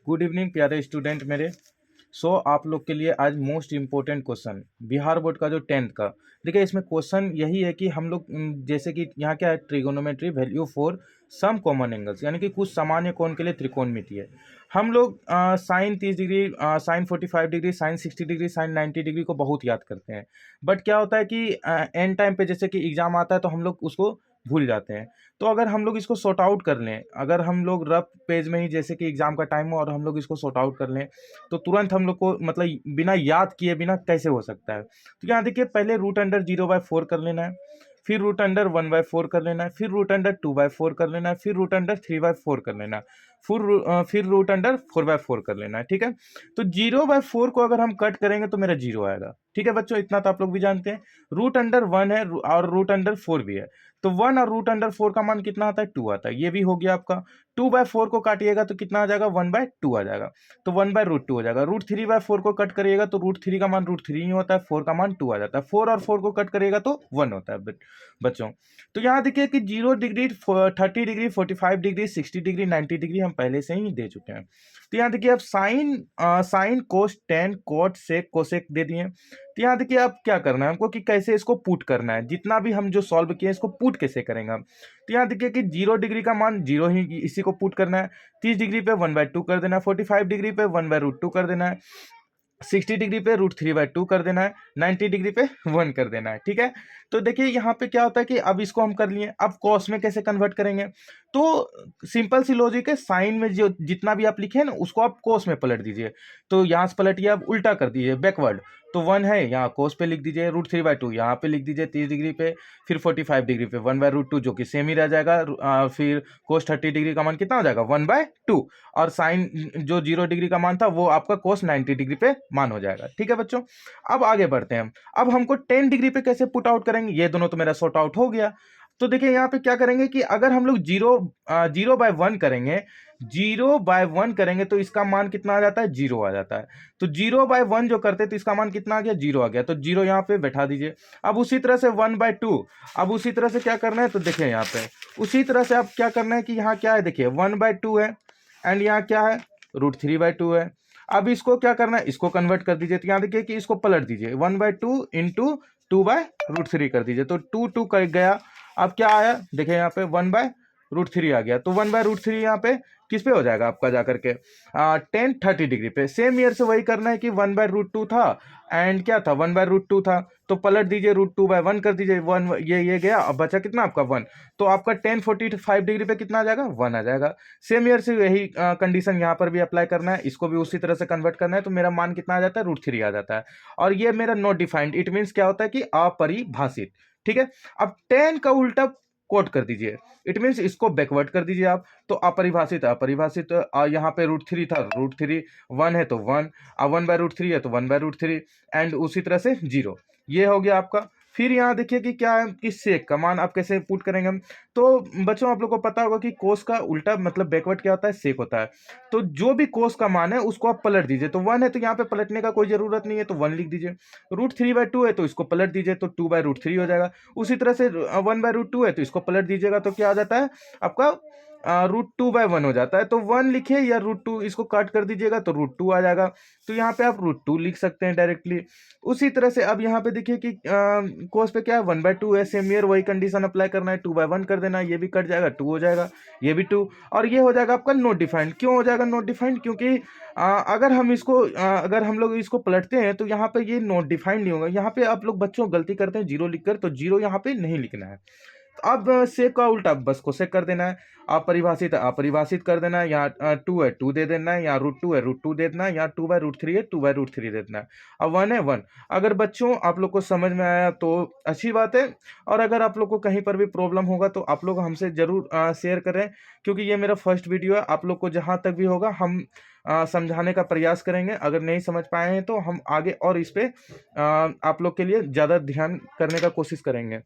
Good evening प्यारे student मेरे। आप लोग के लिए आज most important question Bihar board का जो 10th का। देखिए इसमें क्वेश्चन यही है कि हम लोग जैसे कि यहाँ क्या है, trigonometry value for some common angles, यानी कि कुछ सामान्य कोण के लिए त्रिकोणमिति है। हम लोग sine 30 degree, sine 45 degree, sine 60 degree, sine 90 degree को बहुत याद करते हैं। बट क्या होता है कि एंड टाइम पे जैसे कि एग्जाम आता है तो हम लोग उसको भूल जाते हैं। तो अगर हम लोग इसको सॉर्ट आउट कर लें, अगर हम लोग रफ पेज में ही जैसे कि एग्जाम का टाइम हो और हम लोग इसको सॉर्ट आउट कर लें, तो तुरंत हम लोग को मतलब बिना याद किए बिना कैसे हो सकता है। तो यहाँ देखिए पहले रूट अंडर 0/4 कर लेना है, फिर रूट अंडर 1/4 कर लेना है, फिर रूट अंडर 2/4 कर लेना है, फिर रूट अंडर 3/4 कर लेना है, फिर रूट अंडर 4/4 कर लेना है। ठीक है, तो 0/4 को अगर हम कट करेंगे तो मेरा 0 आएगा। ठीक है बच्चों, इतना तो आप लोग भी जानते हैं। रूट अंडर 1 है और रूट अंडर 4 भी है, तो 1 और रूट अंडर 4 का मान कितना आता है, 2 आता है। ये भी हो गया आपका। 2/4 को काटिएगा तो कितना आ जाएगा, 1/2 आ जाएगा, तो 1/√2 हो जाएगा। √3/4 को कट करिएगा तो √3 का मान √3 ही होता है, 4 का मान 2 आ जाता है। 4 और 4 को कट करिएगा तो 1 होता है बच्चों। तो यहाँ देखिए कि 0 degree, 30 degree, 45 degree, 60 degree, 90 degree हम पहले से ही दे चुके हैं। तो यहाँ देखिए अब sine cos tan cot sec cosec दे दिए। तो यहाँ देखिए अब क्या करना है हमको कि कैसे इसको पुट करना है। जितना भी हम जो सॉल्व किए इसको पुट कैसे करेंगे हम। तो यहाँ देखिए कि 0 डिग्री का मान 0 ही इसी को पुट करना है। 30 डिग्री पे 1/2 कर देना है, 45 डिग्री पे 1/√2 कर देना है, 60 डिग्री पे √3/2 कर देना है, 90 डिग्री पे 1 कर देना है। ठीक है, तो देखिए यहाँ पे क्या होता है कि अब इसको हम कर लिए। अब कॉस में कैसे कन्वर्ट करेंगे, तो सिंपल सी लॉजिक है। साइन में जो जितना भी आप लिखे हैं ना उसको आप कोस में पलट दीजिए। तो यहाँ से पलटिए, आप उल्टा कर दीजिए बैकवर्ड। तो 1 है यहाँ कोस पे लिख दीजिए, √3/2 यहाँ पे लिख दीजिए 30 डिग्री पे, फिर 45 डिग्री पे 1/√2 जो कि सेम ही रह जाएगा। फिर कोस 30 डिग्री का मान कितना हो जाएगा, 1/2। और साइन जो 0 डिग्री का मान था वो आपका कोस 90 डिग्री पे मान हो जाएगा। ठीक है बच्चों, अब आगे बढ़ते हैं। अब हमको 10 डिग्री पे कैसे पुट आउट करेंगे, ये दोनों तो मेरा सॉर्ट आउट हो गया। तो देखिए यहाँ पे क्या करेंगे कि अगर हम लोग 0/1 करेंगे, 0/1 करेंगे तो इसका मान कितना आ जाता है, 0 आ जाता है। तो 0/1 जो करते तो इसका मान कितना आ गया, 0 आ गया। तो 0 यहाँ पे बैठा दीजिए। अब उसी तरह से 1/2, अब उसी तरह से क्या करना है, तो देखिए यहाँ पे उसी तरह से आप क्या करना है कि यहाँ क्या है, देखिए 1/2 है एंड यहाँ क्या है, √3/2 है। अब इसको क्या करना है, इसको कन्वर्ट कर दीजिए। तो यहाँ देखिए कि इसको पलट दीजिए, 1/2 इंटू 2/√3 कर दीजिए। तो 2 कर गया। अब क्या आया, देखिए यहाँ पे 1/√3 आ गया। तो 1/√3 यहाँ पे किस पे हो जाएगा आपका जाकर के 10 30 डिग्री पे। सेम ईयर से वही करना है कि 1/√2 था एंड क्या था, 1/√2 था। तो पलट दीजिए, √2/1 कर दीजिए। 1 ये गया, अब बचा कितना आपका 1। तो आपका 10 45 डिग्री पे कितना आ जाएगा, 1 आ जाएगा। सेम ईयर से यही कंडीशन यहाँ पर भी अप्लाई करना है, इसको भी उसी तरह से कन्वर्ट करना है। तो मेरा मान कितना आ जाता है, √3 आ जाता है। और ये मेरा नॉट डिफाइंड, इट मीन्स क्या होता है कि अपरिभाषित। ठीक है, अब 10 का उल्टा कोट कर दीजिए, इट मीन्स इसको बैकवर्ड कर दीजिए आप। तो अपरिभाषित अपरिभाषित, यहाँ पे √3 था, √3 1 है तो 1, 1/√3 है तो 1/√3 एंड उसी तरह से 0। ये हो गया आपका। फिर यहाँ देखिए कि क्या है कि सेक का मान आप कैसे पुट करेंगे हम। तो बच्चों आप लोग को पता होगा कि कोस का उल्टा मतलब बैकवर्ड क्या होता है, सेक होता है। तो जो भी कोस का मान है उसको आप पलट दीजिए। तो 1 है तो यहाँ पे पलटने का कोई जरूरत नहीं है, तो 1 लिख दीजिए। √3/2 है तो इसको पलट दीजिए, तो 2/√3 हो जाएगा। उसी तरह से 1/√2 है तो इसको पलट दीजिएगा, तो क्या आ जाता है आपका √2/1 हो जाता है। तो 1 लिखिए या √2, इसको काट कर दीजिएगा तो √2 आ जाएगा। तो यहाँ पे आप √2 लिख सकते हैं डायरेक्टली। उसी तरह से अब यहाँ पे देखिए कि कोस पे क्या है, 1/2 है, सेम ईयर वही कंडीशन अप्लाई करना है, 2/1 कर देना है, ये भी कट जाएगा, 2 हो जाएगा, ये भी 2। और ये हो जाएगा आपका नॉट डिफाइंड। क्यों हो जाएगा नॉट डिफाइंड, क्योंकि अगर हम लोग इसको पलटते हैं तो यहाँ पे ये नॉट डिफाइंड नहीं होगा। यहाँ पे आप लोग बच्चों गलती करते हैं 0 लिखकर, तो 0 यहाँ पे नहीं लिखना है। अब सेक का उल्टा बस को सेक कर देना है, अपरिभाषित अपरिभाषित कर देना है। यहाँ 2 है 2 दे देना है, यहाँ √2 है √2 दे देना है, यहाँ 2/√3 है 2/√3 दे देना है। अब 1 है 1। अगर बच्चों आप लोग को समझ में आया तो अच्छी बात है, और अगर आप लोग को कहीं पर भी प्रॉब्लम होगा तो आप लोग हमसे ज़रूर शेयर करें, क्योंकि ये मेरा फर्स्ट वीडियो है। आप लोग को जहाँ तक भी होगा हम समझाने का प्रयास करेंगे। अगर नहीं समझ पाए हैं तो हम आगे और इस पे आप लोग के लिए ज़्यादा ध्यान करने का कोशिश करेंगे।